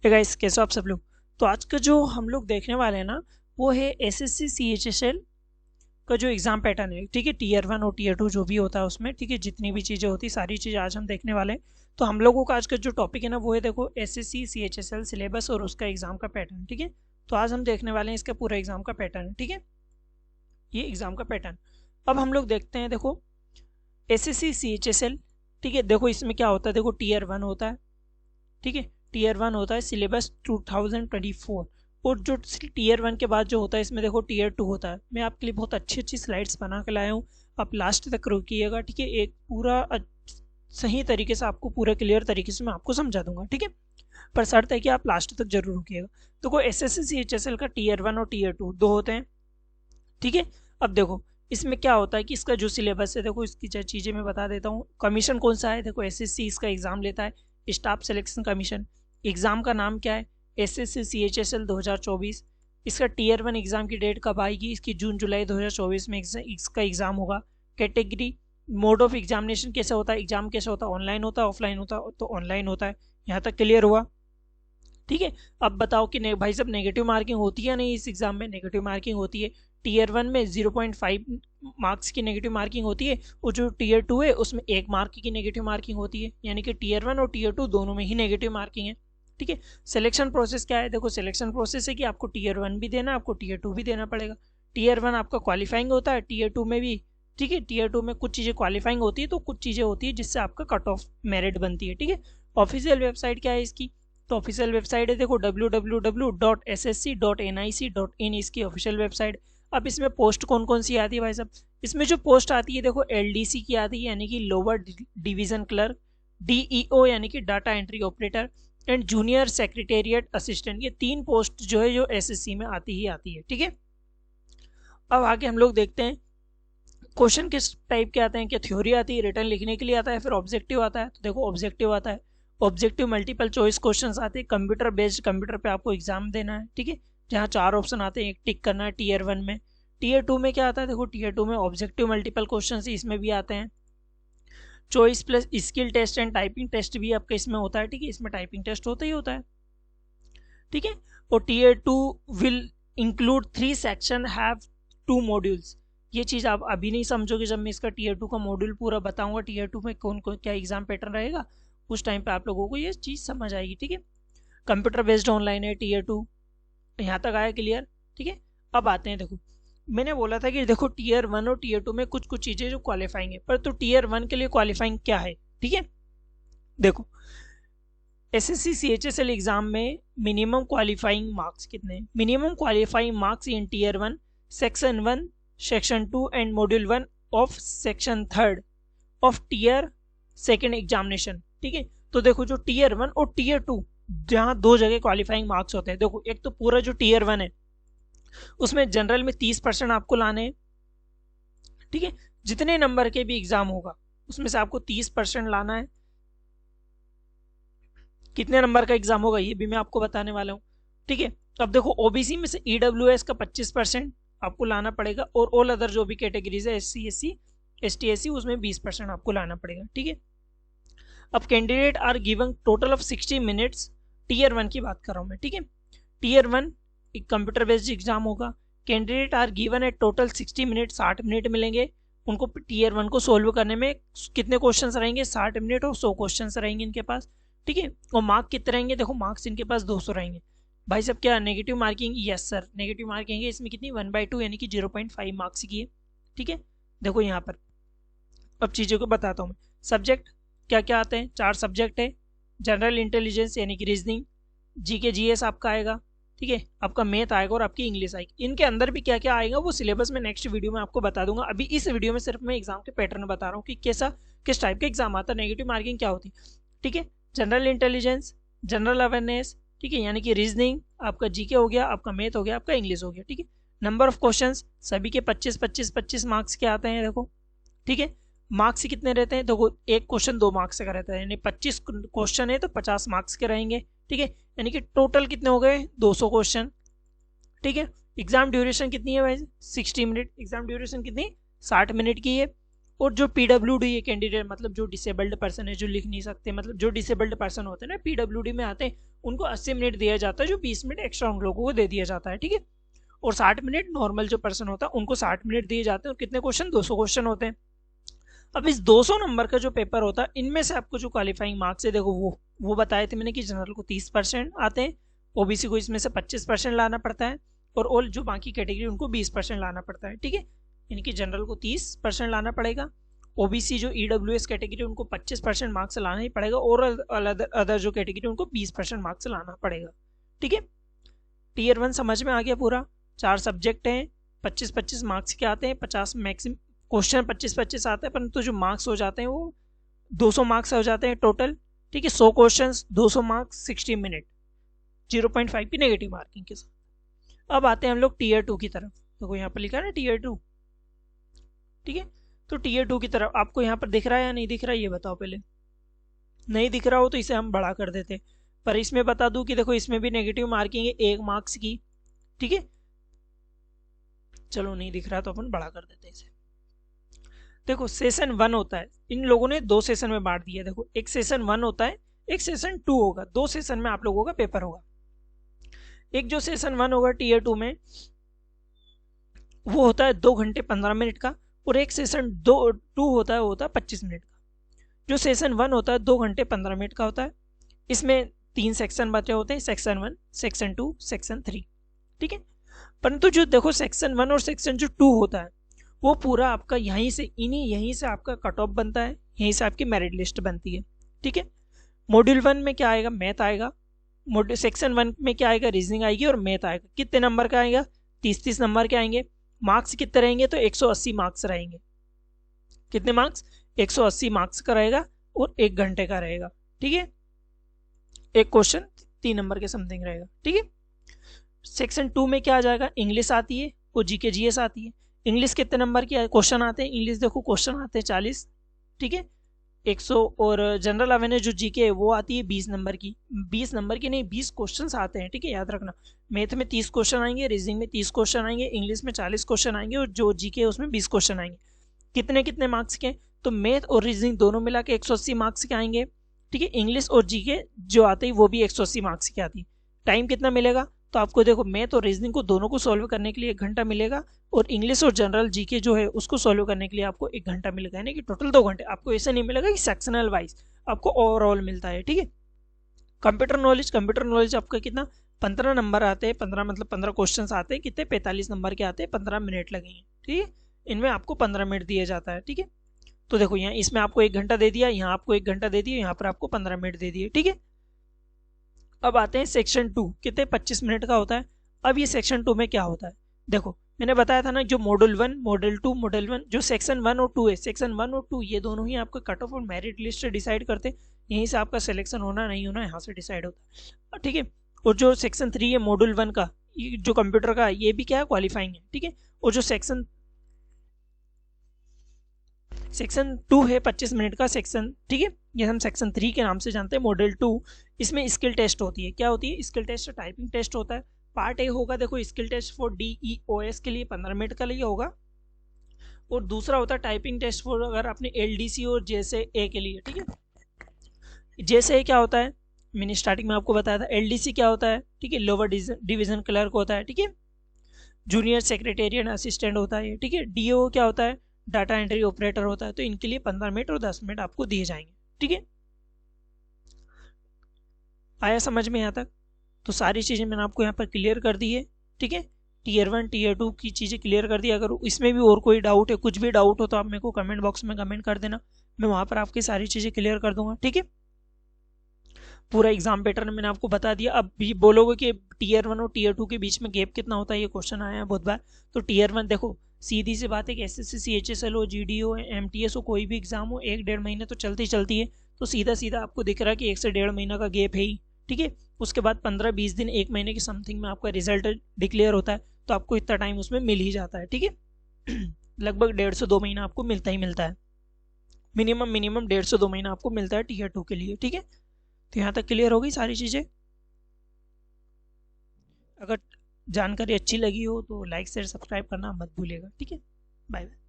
Hey guys, कैसे हो आप सब लोग। तो आज का जो हम लोग देखने वाले हैं ना, वो है एसएससी सीएचएसएल का जो एग्जाम पैटर्न है। ठीक है, टीयर 1 और टीयर 2 जो भी होता है उसमें, ठीक है, जितनी भी चीज़ें होती सारी चीज़ें आज हम देखने वाले हैं। तो हम लोगों का आज का जो टॉपिक है ना, वो है देखो एसएससी सीएचएसएल सिलेबस और उसका एग्जाम का पैटर्न। ठीक है, तो आज हम देखने वाले हैं इसका पूरा एग्जाम का पैटर्न। ठीक है, ये एग्जाम का पैटर्न। अब हम लोग देखते हैं, देखो एसएससी सीएचएसएल। ठीक है, देखो इसमें क्या होता है, देखो टीयर 1 होता है। ठीक है, टीयर 1 होता है सिलेबस 2024। और जो टीयर 1 के बाद जो होता है इसमें देखो टीयर 2 होता है। मैं आपके लिए बहुत अच्छी अच्छी स्लाइड्स बना के लाया हूँ, आप लास्ट तक रुकिएगा। ठीक है, एक पूरा सही तरीके से आपको पूरा क्लियर तरीके से मैं आपको समझा दूंगा। ठीक है, पर शर्त है कि आप लास्ट तक जरूर रुकिएगा। तो को एसएससी सीएचएसएल का टीयर 1 और टीयर 2 दो होते हैं। ठीक है, अब देखो इसमें क्या होता है कि इसका जो सिलेबस है, देखो इसकी चीज़ें मैं बता देता हूँ। कमीशन कौन सा है, देखो एसएससी इसका एग्जाम लेता है, स्टाफ सिलेक्शन कमीशन। एग्जाम का नाम क्या है, एसएससी सीएचएसएल 2024। इसका टीयर 1 एग्जाम की डेट कब आएगी, इसकी जून जुलाई 2024 में इसका एग्जाम होगा। कैटेगरी, मोड ऑफ एग्जामिनेशन कैसे होता है, एग्जाम कैसे होता है, ऑनलाइन होता है ऑफलाइन होता है, तो ऑनलाइन होता है। यहाँ तक क्लियर हुआ। ठीक है, अब बताओ कि भाई साहब नेगेटिव मार्किंग होती है नहीं, इस एग्जाम में नेगेटिव मार्किंग होती है। टीयर 1 में 0.5 मार्क्स की नेगेटिव मार्किंग होती है, और जो टीयर 2 है उसमें 1 मार्क की नेगेटिव मार्किंग होती है। यानी कि टीयर 1 और टीयर 2 दोनों में ही नेगेटिव मार्किंग है। ठीक है, सिलेक्शन प्रोसेस क्या है, देखो सिलेक्शन प्रोसेस है कि आपको टीयर 1 भी देना, आपको टीयर 2 भी देना पड़ेगा। टीयर 1 आपका क्वालिफाइंग होता है, टीयर 2 में भी। ठीक है, टीयर 2 में कुछ चीज़ें क्वालिफाइंग होती है, तो कुछ चीज़ें होती है जिससे आपका कट ऑफ मेरिट बनती है। ठीक है, ऑफिशियल वेबसाइट क्या है इसकी, तो ऑफिशियल वेबसाइट है देखो www.ssc.nic.in इसकी ऑफिशियल वेबसाइट। अब इसमें पोस्ट कौन कौन सी आती है भाई साहब, इसमें जो पोस्ट आती है देखो एलडीसी की आती है, यानी कि लोअर डिवीजन क्लर्क, डीईओ यानी कि data entry operator, and junior secretariat assistant. ये 3 पोस्ट जो है जो एसएससी में आती ही आती है। ठीक है, अब आगे हम लोग देखते हैं क्वेश्चन किस टाइप के आते हैं, क्या थ्योरी आती है, रिटर्न लिखने के लिए आता है, फिर ऑब्जेक्टिव आता है। तो देखो ऑब्जेक्टिव आता है, ऑब्जेक्टिव मल्टीपल चॉइस क्वेश्चंस आते हैं, कंप्यूटर बेस्ड, कंप्यूटर पे आपको एग्जाम देना है। ठीक है, जहाँ 4 ऑप्शन आते हैं, एक टिक करना है टीयर 1 में। टीयर 2 में क्या आता है, देखो टीयर 2 में ऑब्जेक्टिव मल्टीपल क्वेश्चन इसमें भी आते हैं। Choice plus skill test and typing test भी आपका इसमें होता है। ठीक है, इसमें टाइपिंग टेस्ट होता ही होता है। ठीक है, और tier 2 will include 3 section have 2 modules. ये चीज़ आप अभी नहीं समझोगे, जब मैं इसका टीयर 2 का मॉड्यूल पूरा बताऊंगा, टीयर 2 में कौन कौन क्या एग्जाम पैटर्न रहेगा, उस टाइम पे आप लोगों को ये चीज़ समझ आएगी। ठीक है, कंप्यूटर बेस्ड ऑनलाइन है टीयर 2, यहाँ तक आया क्लियर। ठीक है, अब आते हैं, देखो मैंने बोला था कि देखो टीयर 1 और टीयर 2 में कुछ कुछ चीज़ें जो क्वालिफाइंग है, पर तो टीयर 1 के लिए क्वालिफाइंग क्या है। ठीक है, देखो एसएससी सीएचएसएल एग्जाम में मिनिमम क्वालिफाइंग मार्क्स कितने हैं, minimum qualifying marks in tier 1 section 1 section 2 and module 1 of section 3 of tier 2 examination. ठीक है, तो देखो जो टीयर 1 और टीयर 2 जहाँ 2 जगह क्वालिफाइंग मार्क्स होते हैं, देखो एक तो पूरा जो टीयर 1 है उसमें जनरल में 30% आपको लाने हैं। ठीक है, जितने नंबर के भी एग्जाम होगा उसमें से आपको 30% लाना है। कितने नंबर का एग्जाम होगा ये भी मैं आपको बताने वाला हूँ। ठीक है, अब देखो ओबीसी में से ईडब्ल्यूएस का 25% आपको लाना पड़ेगा, और ऑल अदर जो भी कैटेगरीज है एससी एससी एसटी एससी उसमें 20% आपको लाना पड़ेगा। ठीक है, अब candidate are given total of 60 minutes, tier 1 की बात कर रहा हूँ मैं। ठीक है, टीयर 1 एक कंप्यूटर बेस्ड एग्जाम होगा, candidate are given at total 60 minute, 60 minute मिलेंगे उनको टीयर 1 को सोल्व करने में। कितने क्वेश्चन रहेंगे, 60 मिनट और 100 क्वेश्चन रहेंगे इनके पास। ठीक है, और मार्क कितने रहेंगे, देखो मार्क्स इनके पास 200 रहेंगे। भाई साहब क्या negative marking, yes sir negative marking है, इसमें कितनी 1/2 यानी कि 0.5 मार्क्स की है। ठीक है, देखो यहाँ पर अब चीज़ों को बताता हूँ मैं। सब्जेक्ट क्या क्या आते हैं, 4 सब्जेक्ट है, जनरल इंटेलिजेंस यानी कि रीजनिंग, जीके जीएस आपका आएगा। ठीक है, आपका मैथ आएगा और आपकी इंग्लिश आएगी। इनके अंदर भी क्या क्या आएगा वो सिलेबस में नेक्स्ट वीडियो में आपको बता दूंगा। अभी इस वीडियो में सिर्फ मैं एग्जाम के पैटर्न बता रहा हूँ कि कैसा किस टाइप का एग्जाम आता है, नेगेटिव मार्किंग क्या होती है। ठीक है, जनरल इंटेलिजेंस, जनरल अवेयरनेस, ठीक है, यानी कि रीजनिंग आपका जीके हो गया, आपका मैथ हो गया, आपका इंग्लिश हो गया। ठीक है, नंबर ऑफ क्वेश्चंस सभी के 25 मार्क्स के आते हैं। देखो ठीक है, मार्क्स कितने रहते हैं, देखो एक क्वेश्चन 2 मार्क्स का रहता है, यानी 25 क्वेश्चन है तो 50 मार्क्स के रहेंगे। ठीक है, यानी कि टोटल कितने हो गए 200 क्वेश्चन। ठीक है, एग्जाम ड्यूरेशन कितनी है भाई 60 मिनट, एग्जाम ड्यूरेशन कितनी 60 मिनट की है। और जो PWD कैंडिडेट मतलब जो डिसेबल्ड पर्सन है, जो लिख नहीं सकते, मतलब जो डिसेबल्ड पर्सन होते हैं ना PWD में आते हैं, उनको 80 मिनट दिया जाता है, जो 20 मिनट एक्स्ट्रा उन लोगों को दे दिया जाता है, ठीक है। और 60 मिनट नॉर्मल जो पर्सन होता है उनको 60 मिनट दिए जाते हैं। और कितने क्वेश्चन, 200 क्वेश्चन होते हैं। अब इस 200 नंबर का जो पेपर होता है, इनमें से आपको जो क्वालिफाइंग मार्क्स है, देखो वो बताए थे मैंने कि जनरल को 30% आते हैं, ओबीसी को इसमें से 25% लाना पड़ता है, और जो बाकी कैटेगरी उनको 20% लाना पड़ता है, ठीक है। इनकी जनरल को 30% लाना पड़ेगा, ओबीसी जो ईडब्ल्यूएस कैटेगरी उनको 25% मार्क्स लाना ही पड़ेगा, और अदर जो कैटेगरी उनको 20% मार्क्स लाना पड़ेगा, ठीक है। टीयर 1 समझ में आ गया पूरा। 4 सब्जेक्ट हैं, 25-25 मार्क्स के आते हैं, 50 मैक्सिमम क्वेश्चन 25-25 आते हैं, परंतु जो मार्क्स हो जाते हैं वो 200 मार्क्स हो जाते हैं टोटल, ठीक है। 100 क्वेश्चन 200 मार्क्स 60 मिनट, 0.5 की नेगेटिव मार्किंग के साथ। अब आते हैं हम लोग टीयर 2 की तरफ। देखो यहाँ पर लिखा है ना टीयर 2, ठीक है। तो टीयर 2 की तरफ आपको यहाँ पर दिख रहा है या नहीं दिख रहा है, ये बताओ पहले। नहीं दिख रहा हो तो इसे हम बड़ा कर देते, पर इसमें बता दूं कि देखो इसमें भी नेगेटिव मार्किंग है 1 मार्क्स की, ठीक है। चलो नहीं दिख रहा तो अपन बड़ा कर देते हैं इसे। देखो सेशन 1 होता है, इन लोगों ने 2 सेशन में बांट दिया। देखो एक सेशन 1 होता है, एक सेशन 2 होगा, 2 सेशन में आप लोगों का पेपर होगा। एक जो सेशन 1 होगा टीयर 2 में, वो होता है 2 घंटे 15 मिनट का, और एक सेशन 2 होता है, वो होता है 25 मिनट का। जो सेशन 1 होता है 2 घंटे 15 मिनट का होता है, इसमें 3 सेक्शन बचे होते हैं, सेक्शन 1, सेक्शन 2, सेक्शन 3, ठीक है। परंतु जो देखो सेक्शन 1 और सेक्शन जो 2 होता है, वो पूरा आपका यहीं से आपका कट ऑफ बनता है, यहीं से आपकी मेरिट लिस्ट बनती है, ठीक है। मॉड्यूल 1 में क्या आएगा, मैथ आएगा। सेक्शन 1 में क्या आएगा, रीजनिंग आएगी और मैथ आएगा। कितने नंबर का आएगा, 30-30 नंबर के आएंगे। मार्क्स कितने रहेंगे, तो 180 मार्क्स रहेंगे। कितने मार्क्स, 180 मार्क्स का रहेगा, और 1 घंटे का रहेगा, ठीक है। एक क्वेश्चन 3 नंबर के समथिंग रहेगा, ठीक है। सेक्शन 2 में क्या आ जाएगा, इंग्लिश आती है और जीके जीएस आती है। इंग्लिश कितने नंबर के क्वेश्चन आते हैं, इंग्लिश देखो क्वेश्चन आते हैं 40, ठीक है, 100। और जनरल अवेयरनेस जो जीके है वो आती है 20 नंबर की, 20 नंबर की नहीं 20 क्वेश्चन आते हैं, ठीक है, याद रखना। मैथ में 30 क्वेश्चन आएंगे, रीजनिंग में 30 क्वेश्चन आएंगे, इंग्लिश में 40 क्वेश्चन आएंगे, और जो जीके है उसमें 20 क्वेश्चन आएंगे। कितने कितने मार्क्स के, तो मैथ और रीजनिंग दोनों मिला के 180 मार्क्स के आएंगे, ठीक है। इंग्लिश और जीके जो आते हैं वो भी 180 मार्क्स की आती है। टाइम कितना मिलेगा, तो आपको देखो मैथ और रीजनिंग को दोनों को सॉल्व करने के लिए 1 घंटा मिलेगा, और इंग्लिश और जनरल जीके जो है उसको सॉल्व करने के लिए आपको 1 घंटा मिलेगा, यानी कि टोटल 2 घंटे। आपको ऐसा नहीं मिलेगा कि सेक्शनल वाइज, आपको ओवरऑल मिलता है, ठीक है। कंप्यूटर नॉलेज आपका कितना, 15 नंबर आते हैं, 15 मतलब 15 क्वेश्चन आते हैं, कितने 45 नंबर के आते हैं, 15 मिनट लगेंगे, ठीक है। इनमें आपको 15 मिनट दिया जाता है, ठीक है। तो देखो यहाँ इसमें आपको 1 घंटा दे दिया, यहाँ आपको 1 घंटा दे दिया, यहाँ पर आपको 15 मिनट दे दिए, ठीक है। अब आते हैं सेक्शन 2, कितने 25 मिनट का होता है। अब ये सेक्शन 2 में क्या होता है, देखो मैंने बताया था ना, जो मॉड्यूल 1, मॉड्यूल 2, मॉड्यूल 1, जो सेक्शन 1 और 2 है, सेक्शन 1 और 2 ये दोनों ही आपका कट ऑफ और मेरिट लिस्ट डिसाइड करते हैं। यहीं से आपका सिलेक्शन होना नहीं होना यहाँ से डिसाइड होता है, ठीक है। और जो सेक्शन 3 है मॉड्यूल 1 का, जो कंप्यूटर का, ये भी क्या है, क्वालिफाइंग है, ठीक है। और जो सेक्शन 2 है 25 मिनट का सेक्शन, ठीक है, ये हम सेक्शन 3 के नाम से जानते हैं, मॉड्यूल 2। इसमें स्किल टेस्ट होती है, क्या होती है, स्किल टेस्ट, टाइपिंग टेस्ट होता है। पार्ट ए होगा, देखो स्किल टेस्ट फॉर DEOS के लिए 15 मिनट का लिए होगा, और दूसरा होता है टाइपिंग टेस्ट फॉर अगर आपने LDC और JSA के लिए, ठीक है। JSA क्या होता है, मैंने स्टार्टिंग में आपको बताया था। LDC क्या होता है, ठीक है, लोअर डिवीजन क्लर्क होता है, ठीक है, जूनियर सेक्रेटेरिएट असिस्टेंट होता है, ठीक है। DO क्या होता है, डाटा एंट्री ऑपरेटर होता है। तो इनके लिए 15 मिनट और 10 मिनट आपको दिए जाएंगे, ठीक है। आया समझ में यहाँ तक, तो सारी चीज़ें मैंने आपको यहाँ पर क्लियर कर दी है, ठीक है। टीयर 1 टीयर 2 की चीज़ें क्लियर कर दी। अगर इसमें भी और कोई डाउट है, कुछ भी डाउट हो, तो आप मेरे को कमेंट बॉक्स में कमेंट कर देना, मैं वहाँ पर आपकी सारी चीज़ें क्लियर कर दूंगा, ठीक है। पूरा एग्जाम पैटर्न मैंने आपको बता दिया। अब भी बोलोगे कि टीयर 1 और टीयर 2 के बीच में गैप कितना होता है, ये क्वेश्चन आया है बहुत बार। तो टीयर 1 देखो सीधी सी बात है कि SSC CHSL हो, GD हो, MTS हो, कोई भी एग्जाम हो, 1-1.5 महीने तो चलती है। तो सीधा सीधा आपको दिख रहा है कि 1 से 1.5 महीना का गैप है ही, ठीक है। उसके बाद 15-20 दिन, 1 महीने की समथिंग में आपका रिजल्ट डिक्लेयर होता है, तो आपको इतना टाइम उसमें मिल ही जाता है, ठीक है। लगभग 1.5 से 2 महीना आपको मिलता ही मिलता है, मिनिमम 1.5 से 2 महीना आपको मिलता है टीयर 2 के लिए, ठीक है। तो यहाँ तक क्लियर हो गई सारी चीज़ें। अगर जानकारी अच्छी लगी हो तो लाइक शेयर सब्सक्राइब करना मत भूलिएगा, ठीक है। Bye bye.